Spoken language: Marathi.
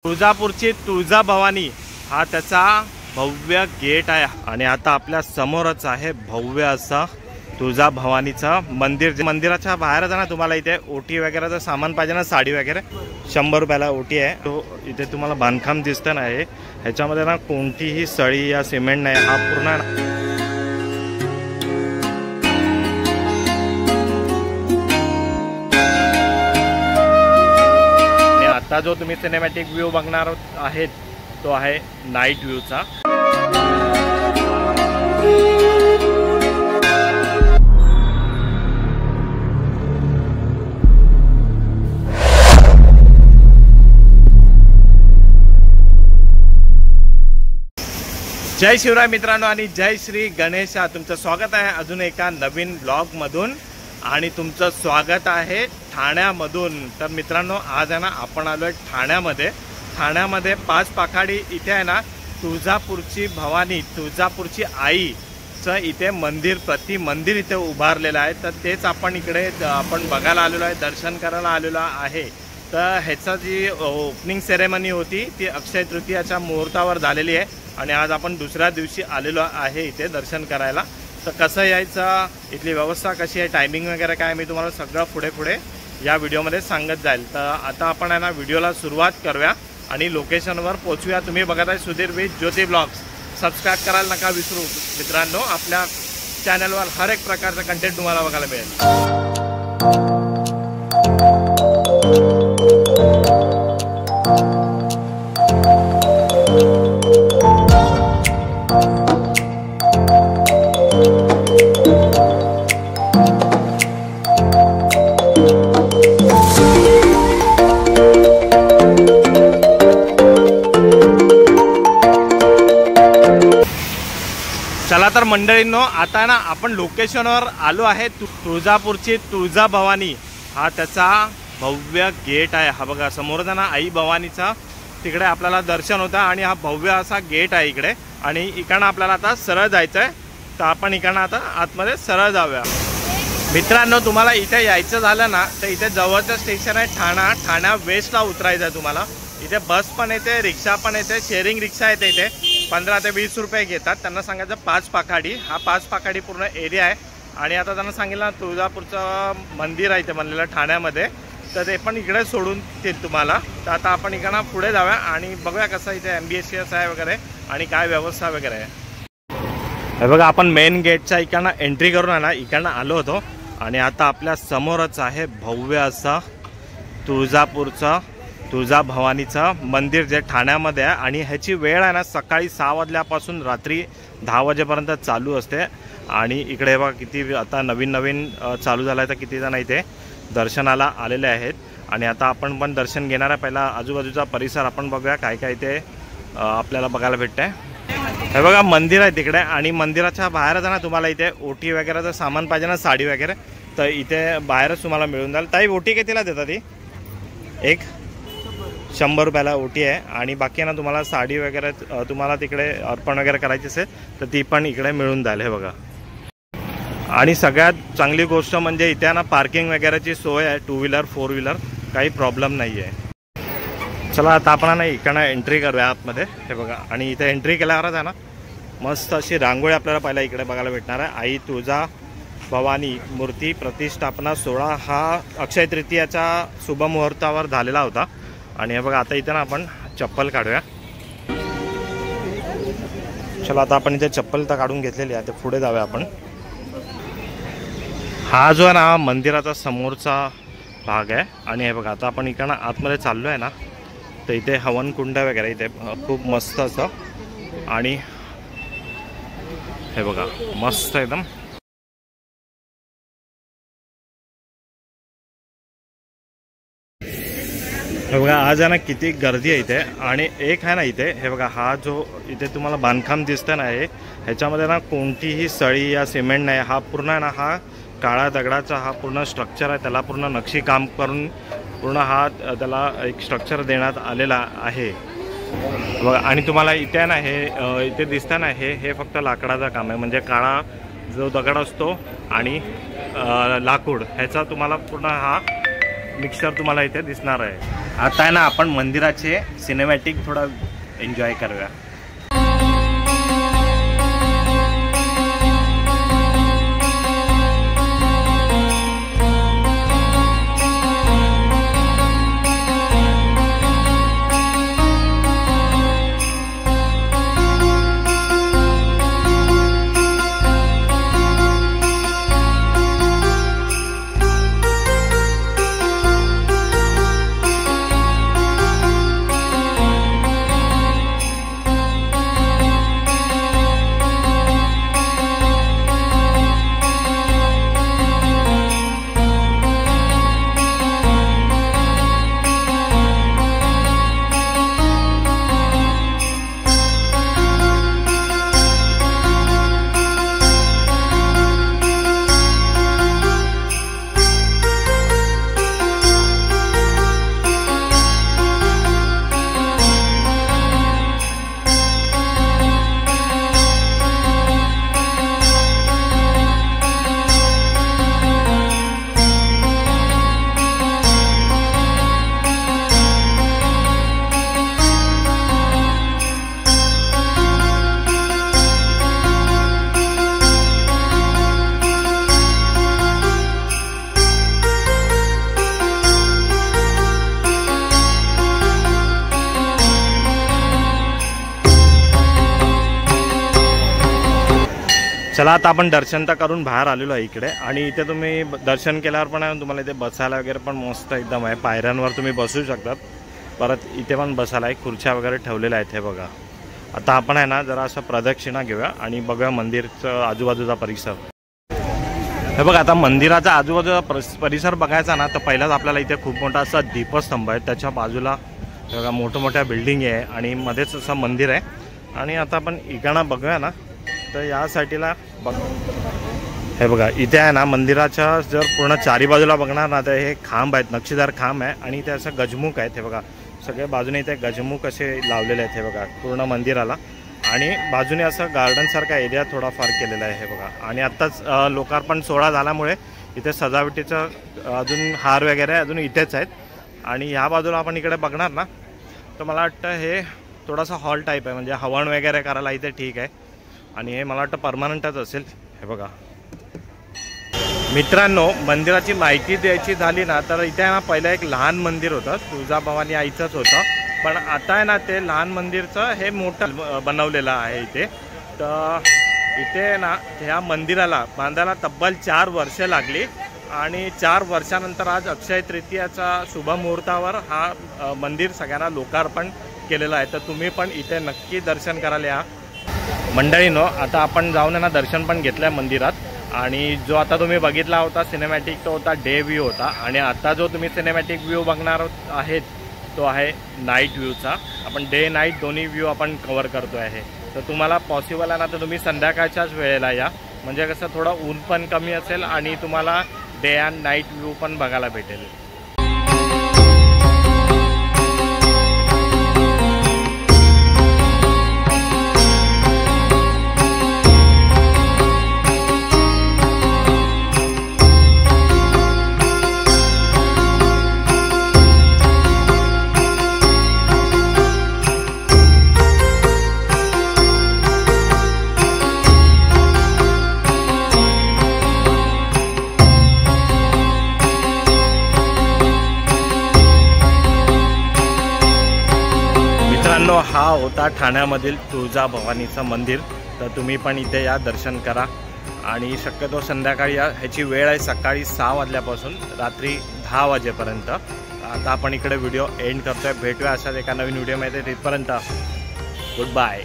तुळजापूरची तुळजाभवानी हा त्याचा भव्य गेट आहे आणि आता आपल्या समोरच आहे भव्य असा तुळजाभवानीचं मंदिर। मंदिराच्या बाहेर जाणार तुम्हाला इथे ओटी वगैरेचं सामान पाहिजे ना, साडी वगैरे 100 रुपयाला ओटी आहे। तो इथे तुम्हाला बांधकाम दिसतं ना, ह्याच्यामध्ये ना कोणतीही सळी या सिमेंट नाही, हा पूर्ण आता जो तुम्ही सिनेमॅटिक व्ह्यू बघणार आहेत तो आहे नाईट व्ह्यूचा। जय शिवराय मित्रांनो आणि जय श्री गणेश। तुमचं स्वागत आहे अजून एका नवीन ब्लॉग मधून आणि तुमचं स्वागत आहे ठाण्यामधून। तर मित्रांनो आज आहे ना आपण आलोय ठाण्यामध्ये 5 पाखाडी इथे आहे ना तुळजापूरची भवानी, तुळजापूरची आईचं इथे मंदिर इथे उभारलेलं आहे। तर तेच आपण इकडे आपण बघायला आलेलो आहे, दर्शन करायला आलेलो आहे। तर ह्याचा जी ओपनिंग सेरेमनी होती ती अक्षय तृतीयाच्या मुहूर्तावर झालेली आहे आणि आज आपण दुसऱ्या दिवशी आलेलो आहे इथे दर्शन करायला। तर कसं यायचं, इथली व्यवस्था कशी आहे, टायमिंग वगैरे काय, मी तुम्हाला सगळं पुढे या व्हिडिओमध्ये सांगत जाईल। तर आता आपण आहे ना व्हिडिओला सुरुवात करूया आणि लोकेशनवर पोहोचूया। तुम्ही बघत आहे Sudhir with Jyoti blogs. Subscribe करायला नका विसरू मित्रांनो, आपल्या चॅनलवर हर एक प्रकारचं कंटेंट तुम्हाला बघायला मिळेल। चला तर मंडळींनो, आता ना आपण लोकेशनवर आलो आहे। तुळजापूरची तुळजाभवानी हा त्याचा भव्य गेट आहे। हा बघा समोर ना आई भवानीचा तिकडे आपल्याला दर्शन होतं आणि हा भव्य असा गेट आहे इकडे आणि इकडनं आपल्याला आता सरळ जायचं आहे। तर आपण इकडनं आता आतमध्ये सरळ जाऊया। मित्रांनो तुम्हाला इथे यायचं झालं ना तर इथे जवळचं स्टेशन आहे ठाणा वेस्टला उतरायचं आहे तुम्हाला। इथे बस पण येते, रिक्षा पण येते, शेअरिंग रिक्षा येते। इथे 15 ते 20 रुपये घेतात। त्यांना सांगायचं 5 पाखाडी, हा 5 पाखाडी पूर्ण एरिया आहे। आणि आता त्यांना सांगितलं तुळजापूरचं मंदिर आहे इथे बनलेलं ठाण्यामध्ये, तर ते पण इकडे सोडून देतील तुम्हाला। तर आता आपण इकडनं पुढे जाऊया आणि बघूया कसं इथे MBSS आहे वगैरे आणि काय व्यवस्था वगैरे आहे। हे बघा आपण मेन गेटच्या इकडनं एंट्री करून आहे ना इकडनं आलो होतो आणि आता आपल्या समोरच आहे भव्य असा तुळजाभवानीचं मंदिर जे ठाण्यामध्ये आहे आणि ह्याची वेळ आहे ना सकाळी 6 वाजल्यापासून रात्री 10 वाजेपर्यंत चालू असते। आणि इकडे बघा किती आता नवीन चालू झालं आहे, तर किती जण इथे दर्शनाला आलेले आहेत आणि आता आपण पण दर्शन घेणार आहे। पहिला आजूबाजूचा परिसर आपण बघूया काय काय इथे आपल्याला बघायला भेटतंय। हे बघा मंदिर आहे तिकडे आणि मंदिराच्या बाहेरच ना तुम्हाला इथे ओटी वगैरेचं सामान पाहिजे ना, साडी वगैरे, तर इथे बाहेरच तुम्हाला मिळून जाईल। ताई ओटी कितीला देतात ती? एक 100 रुपयाला ओटी आहे आणि बाकी ना तुम्हाला साडी वगैरे तुम्हाला तिकडे अर्पण वगैरे करायची असेल तर ती पण इकडे मिळून जाईल। हे बघा आणि सगळ्यात चांगली गोष्ट म्हणजे इथे ना पार्किंग वगैरेची सोय आहे, 2 व्हीलर 4 व्हीलर काही प्रॉब्लेम नाही आहे। चला आता आपण ना इकडनं एंट्री करूया आतमध्ये। हे बघा आणि इथे एंट्री केल्यावरच आहे ना मस्त अशी रांगोळी आपल्याला पहिला इकडे बघायला भेटणार आहे। आई तुळजाभवानी मूर्ती प्रतिष्ठापना सोहळा हा अक्षय तृतीयाच्या शुभमुहूर्तावर झालेला होता। आणि हे बघा आता इथे ना आपण चप्पल काढूया। चला आता आपण इथे चप्पल तर काढून घेतलेली आहे, ते पुढे जाऊया आपण। हा जो आहे ना मंदिराचा समोरचा भाग आहे आणि हे बघा आता आपण इकडनं आतमध्ये चाललो आहे ना, तर इथे हवन कुंड वगैरे इथे खूप मस्त असं आणि हे बघा मस्त एकदम। हे बघा आज आहे ना किती गर्दी आहे इथे आणि एक आहे ना इथे हे बघा हा जो इथे तुम्हाला बांधकाम दिसतं ना ह्याच्यामध्ये ना कोणतीही सळी या सिमेंट नाही, हा पूर्ण आहे ना हा काळा दगडाचा हा पूर्ण स्ट्रक्चर आहे। त्याला पूर्ण नक्षी काम करून पूर्ण हा त्याला एक स्ट्रक्चर देण्यात आलेला आहे बघा। आणि तुम्हाला इथे आहे ना हे इथे दिसतं ना हे फक्त लाकडाचं काम आहे, म्हणजे काळा जो दगड असतो आणि लाकूड ह्याचा तुम्हाला पूर्ण हा मिक्सचर तुम्हाला इथे दिसणार आहे। आता आहे ना आपण मंदिराचे सिनेमॅटिक थोडा एन्जॉय करूया। चला आता आपण दर्शन तर करून बाहेर आलेलो आहे इकडे, आणि इथे तुम्ही दर्शन केल्यावर पण आहे तुम्हाला इथे बसायला वगैरे पण मस्त एकदम आहे। पायऱ्यांवर तुम्ही बसू शकतात, परत इथे पण बसायला आहे, खुर्च्या वगैरे ठेवलेल्या आहेत हे बघा। आता आपण आहे ना जरा असं प्रदक्षिणा घेऊया आणि बघूया मंदिरचं आजूबाजूचा परिसर। हे बघा आता मंदिराचा आजूबाजूचा परिसर बघायचा ना तर पहिलाच आपल्याला इथे खूप मोठा असा दीपस्तंभ आहे, त्याच्या बाजूला बघा मोठमोठ्या बिल्डिंग आहे आणि मध्येच असं मंदिर आहे। आणि आता आपण इकडनं बघूया ना तर या साईडला बघ, हे बघा इथे आहे ना मंदिराच्या जर पूर्ण चारी बाजूला बघणार ना तर हे खांब आहेत, नक्षीदार खांब आहे आणि इथे असं गजमुख आहेत हे बघा। सगळे बाजूने इथे गजमुख असे लावलेले आहेत हे बघा पूर्ण मंदिराला, आणि बाजूने असं गार्डन सारखा एरिया थोडाफार केलेला आहे हे बघा। आणि आत्ताच लोकार्पण सोहळा झाल्यामुळे इथे सजावटीचं अजून हार वगैरे अजून इथेच आहेत। आणि ह्या बाजूला आपण इकडे बघणार ना तर मला वाटतं हे थोडासा हॉल टाईप आहे, म्हणजे हवन वगैरे करायला इथे ठीक आहे, आणि हे मला वाटतं परमनंटच असेल हे बघा। मित्रांनो मंदिराची माहिती द्यायची झाली ना तर इथे ना पहिलं एक लहान मंदिर होतं, तुळजाभवानी आईचंच होतं, पण आता आहे ना ते लहान मंदिरचं हे मोठं बनवलेलं आहे इथे। तर इथे ना ह्या मंदिराला बांधायला तब्बल 4 वर्षे लागली, आणि 4 वर्षानंतर आज अक्षय तृतीयाचा शुभ मुहूर्तावर हा मंदिर सगळ्यांना लोकार्पण केलेलं आहे। तर तुम्ही पण इथे नक्की दर्शन करायला या मंडळीनो। आता आपण जाऊन ना दर्शन पण घेतलं आहे मंदिरात, आणि जो आता तुम्ही बघितला होता सिनेमॅटिक तो होता डे व्ह्यू होता, आणि आता जो तुम्ही सिनेमॅटिक व्ह्यू बघणार आहेत तो आहे नाईट व्ह्यूचा। आपण डे नाईट दोन्ही व्ह्यू आपण कव्हर करतो आहे। तर तुम्हाला पॉसिबल आहे ना तर तुम्ही संध्याकाळच्याच वेळेला या, म्हणजे कसं थोडं ऊन पण कमी असेल आणि तुम्हाला डे अँड नाईट व्ह्यू पण बघायला भेटेल। हा होता ठाण्यामधील तुळजाभवानीचं मंदिर। तर तुम्ही पण इथे या, दर्शन करा, आणि शक्यतो संध्याकाळी या। ह्याची वेळ आहे सकाळी 6 वाजल्यापासून रात्री 10 वाजेपर्यंत। आता आपण इकडे व्हिडिओ एंड करतोय, भेटूया अशाच एका नवीन व्हिडिओमध्ये, तिथपर्यंत गुड बाय।